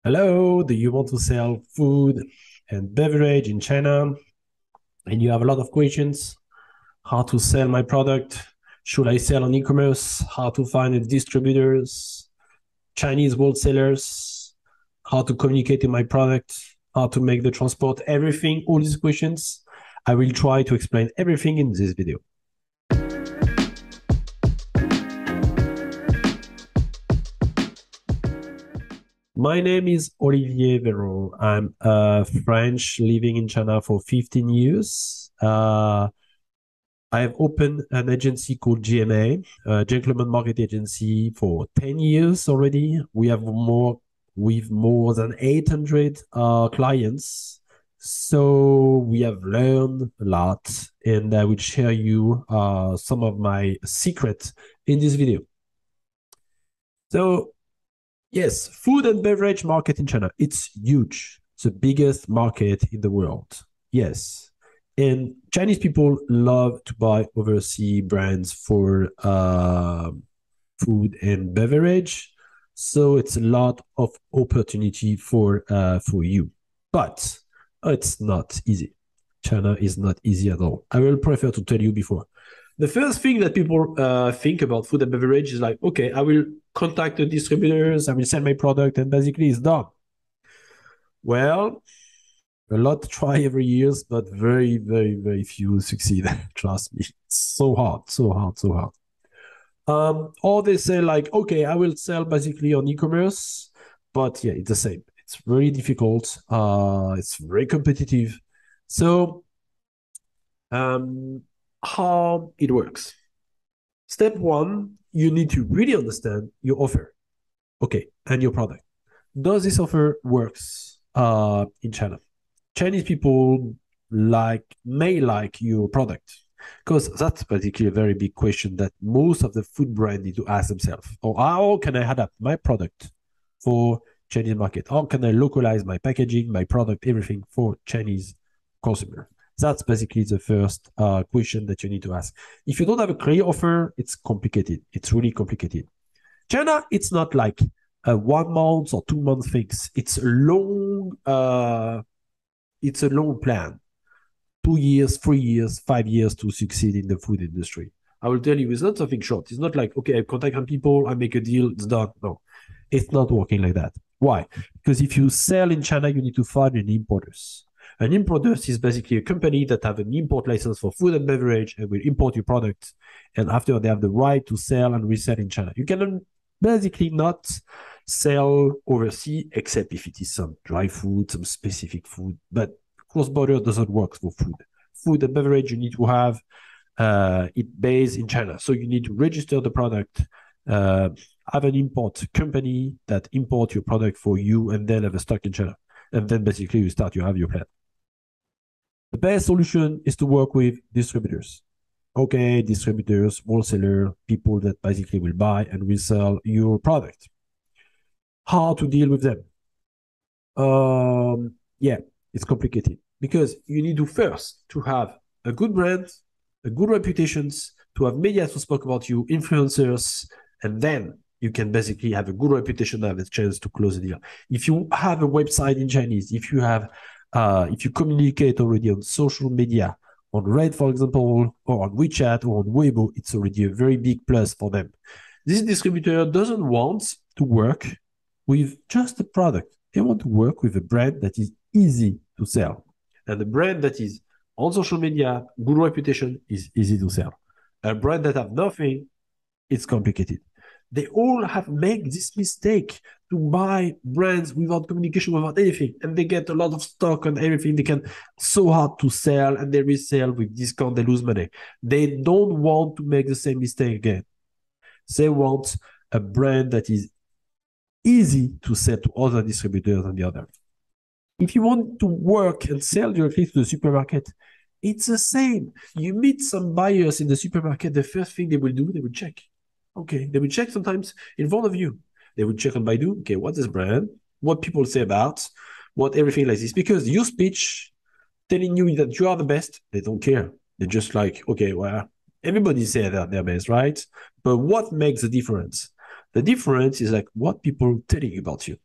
Hello, do you want to sell food and beverage in China? And you have a lot of questions. How to sell my product? Should I sell on e-commerce? How to find the distributors, Chinese wholesalers? How to communicate in my product? How to make the transport? Everything, all these questions. I will try to explain everything in this video. My name is Olivier VEROT. I'm French living in China for 15 years. I have opened an agency called GMA, Gentleman Market Agency, for 10 years already. We have more than 800 clients. So we have learned a lot, and I will share you some of my secrets in this video. So yes, food and beverage market in China. It's huge. It's the biggest market in the world. Yes. And Chinese people love to buy overseas brands for food and beverage. So it's a lot of opportunity for you. But it's not easy. China is not easy at all. I will prefer to tell you before. The first thing that people think about food and beverage is like, okay, I will contact the distributors, I will sell my product, and basically it's done. Well, a lot try every year, but very, very, very few succeed. Trust me. It's so hard, so hard, so hard. Or they say like, okay, I will sell basically on e-commerce, but yeah, it's the same. It's very difficult. It's very competitive. So how it works. Step one, you need to really understand your offer, okay, and your product. Does this offer works in China? Chinese people may like your product because that's basically a very big question that most of the food brands need to ask themselves. Or how can I adapt my product for Chinese market? How can I localize my packaging, my product, everything for Chinese consumer? That's basically the first question that you need to ask. If you don't have a clear offer, it's complicated. It's really complicated. China, it's not like a 1 month or 2 month fix. It's a long plan. 2 years, 3 years, 5 years to succeed in the food industry. I will tell you, it's not something short. It's not like, okay, I contact some people, I make a deal, it's done. No, it's not working like that. Why? Because if you sell in China, you need to find an importers. An importer is basically a company that have an import license for food and beverage and will import your product. And after they have the right to sell and resell in China. You can basically not sell overseas except if it is some dry food, some specific food. But cross-border doesn't work for food. Food and beverage, you need to have it based in China. So you need to register the product, have an import company that import your product for you, and then have a stock in China. And then basically you have your plan. The best solution is to work with distributors. Okay, distributors, wholesaler, people that basically will buy and resell your product. How to deal with them? Yeah, it's complicated because you need to first to have a good brand, a good reputations, to have media to speak about you, influencers, and then you can basically have a good reputation, have a chance to close a deal. If you have a website in Chinese, if you communicate already on social media, on Red, for example, or on WeChat or on Weibo, it's already a very big plus for them. This distributor doesn't want to work with just a product. They want to work with a brand that is easy to sell. And the brand that is on social media, good reputation, is easy to sell. A brand that have nothing, it's complicated. They all have made this mistake to buy brands without communication, without anything, and they get a lot of stock and everything. They can so hard to sell, and they resell with discount. They lose money. They don't want to make the same mistake again. They want a brand that is easy to sell to other distributors and the other. If you want to work and sell directly to the supermarket, it's the same. You meet some buyers in the supermarket, the first thing they will do, they will check. Okay, they will check sometimes in front of you. They will check on Baidu. Okay, what is brand? What people say about? What everything like this? Because your speech telling you that you are the best, they don't care. They're just like, okay, well, everybody say that they're best, right? But what makes the difference? The difference is like what people telling about you.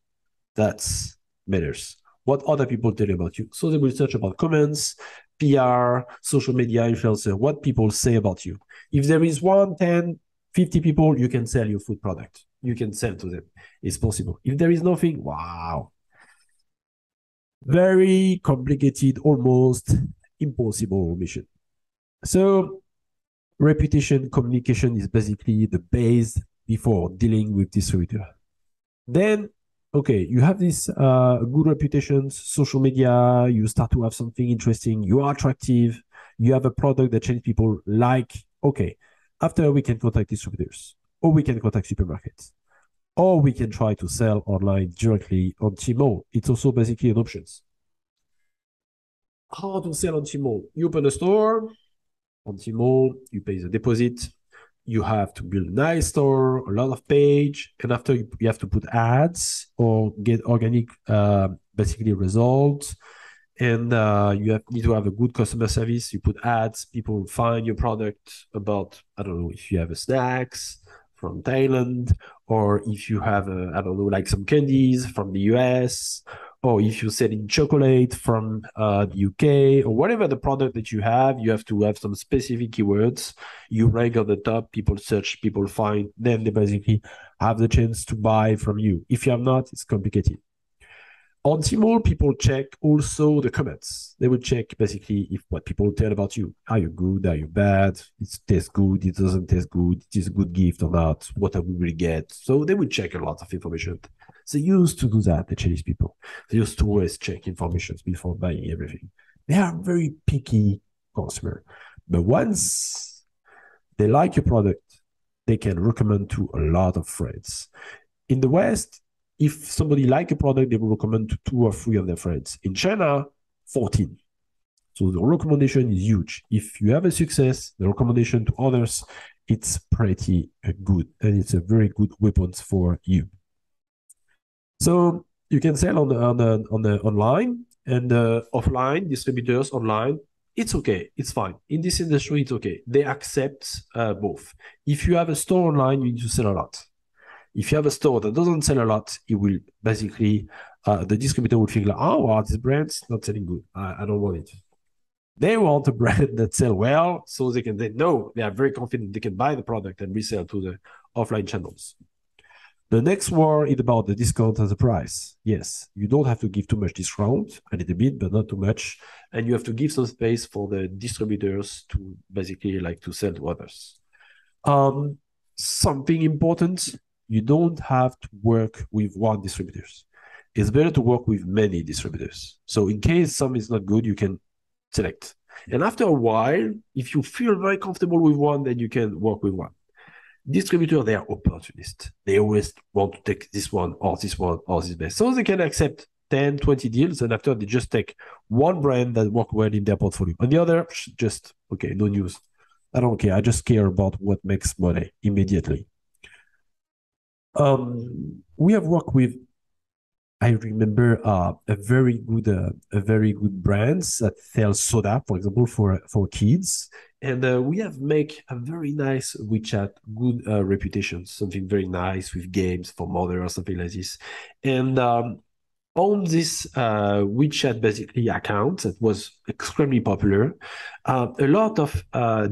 That's matters. What other people tell you about you. So they will search about comments, PR, social media influencer, what people say about you. If there is 1, 10, 50 people, you can sell your food product. You can sell to them. It's possible. If there is nothing, wow. Very complicated, almost impossible mission. So reputation communication is basically the base before dealing with distributor. Then, okay, you have this good reputation, social media, you start to have something interesting, you are attractive, you have a product that change people like, okay, after we can contact distributors, or we can contact supermarkets, or we can try to sell online directly on Tmall. It's also basically an option. How to sell on Tmall? You open a store on Tmall, you pay the deposit, you have to build a nice store, a lot of page, and after you have to put ads or get organic, basically results. And you need to have a good customer service. You put ads, people find your product about, I don't know, if you have a snacks from Thailand, or if you have, I don't know, like some candies from the US, or if you're selling chocolate from the UK, or whatever the product that you have to have some specific keywords. You rank on the top, people search, people find, then they basically have the chance to buy from you. If you have not, it's complicated. On Tmall, people check also the comments. They will check basically if what people tell about you. Are you good? Are you bad? It tastes good? It doesn't taste good? It is a good gift or not? What do we really get? So they will check a lot of information. They used to do that, the Chinese people. They used to always check information before buying everything. They are very picky consumer. But once they like your product, they can recommend to a lot of friends. In the West, if somebody like a product, they will recommend to 2 or 3 of their friends. In China, 14. So the recommendation is huge. If you have a success, the recommendation to others, it's pretty good. And it's a very good weapon for you. So you can sell on the online and offline, distributors online. It's okay. It's fine. In this industry, it's okay. They accept both. If you have a store online, you need to sell a lot. If you have a store that doesn't sell a lot, it will basically, the distributor will think like, oh, wow, this brand's not selling good. I don't want it. They want a brand that sells well, so they can say, no, they are very confident they can buy the product and resell to the offline channels. The next war is about the discount and the price. Yes, you don't have to give too much discount, a little bit, but not too much. And you have to give some space for the distributors to basically like to sell to others. Something important, you don't have to work with one distributor. It's better to work with many distributors. So in case some is not good, you can select. And after a while, if you feel very comfortable with one, then you can work with one. Distributors, they are opportunists. They always want to take this one or this one or this best. So they can accept 10, 20 deals, and after they just take one brand that work well in their portfolio. And the other, just, okay, no news. I don't care. I just care about what makes money immediately. We have worked with, I remember a very good brands that sell soda, for example, for kids, and we have make a very nice WeChat, good reputation, something very nice with games for mother or something like this, and on this WeChat basically account that was extremely popular, a lot of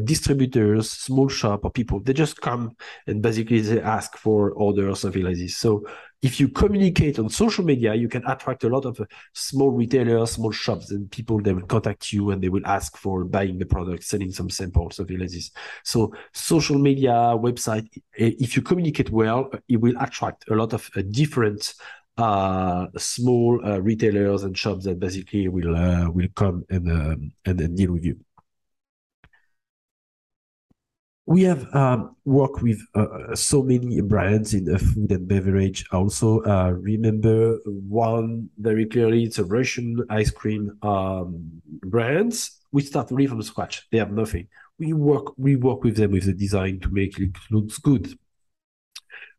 distributors, small shop or people, they just come and basically they ask for order or something like this. So if you communicate on social media, you can attract a lot of small retailers, small shops, and people, they will contact you and they will ask for buying the product, sending some samples, something like this. So social media, website, if you communicate well, it will attract a lot of different small retailers and shops that basically will come and deal with you. We have worked with so many brands in food and beverage. Also, remember one very clearly. It's a Russian ice cream brands. We start really from scratch. They have nothing. We work with them with the design to make it looks good.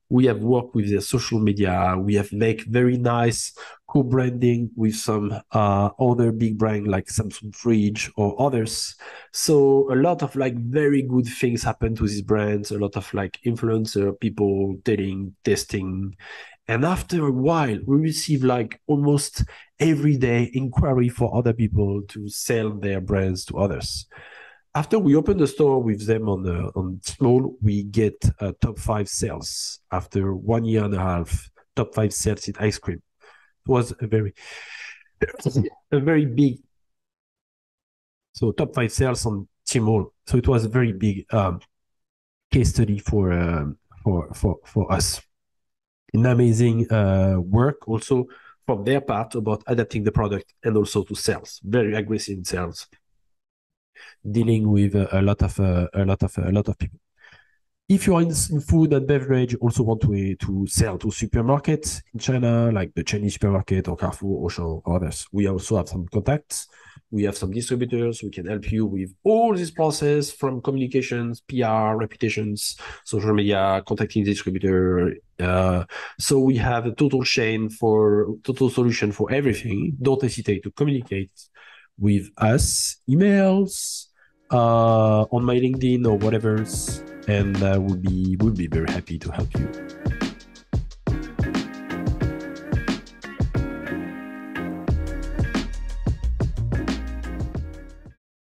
We have worked with their social media. We have make very nice co-branding with some other big brand like Samsung Fridge or others. So a lot of like very good things happen to these brands. A lot of like influencer people telling, testing, And after a while, we receive like almost every day inquiry for other people to sell their brands to others. After we open the store with them on Tmall, we get top 5 sales after 1.5 years. Top 5 sales in ice cream. It was a very big. So top 5 sales on Tmall. So it was a very big case study for us. An amazing work also from their part about adapting the product and also to sales. Very aggressive in sales, dealing with a lot of people. If you're in food and beverage, also want to sell to supermarkets in China, like the Chinese supermarket or Carrefour, Auchan, or others, we also have some contacts. We have some distributors. We can help you with all this process from communications, PR, reputations, social media, contacting distributor. So we have a total solution for everything. Don't hesitate to communicate with us, emails, on my LinkedIn or whatever, and we'll be very happy to help you.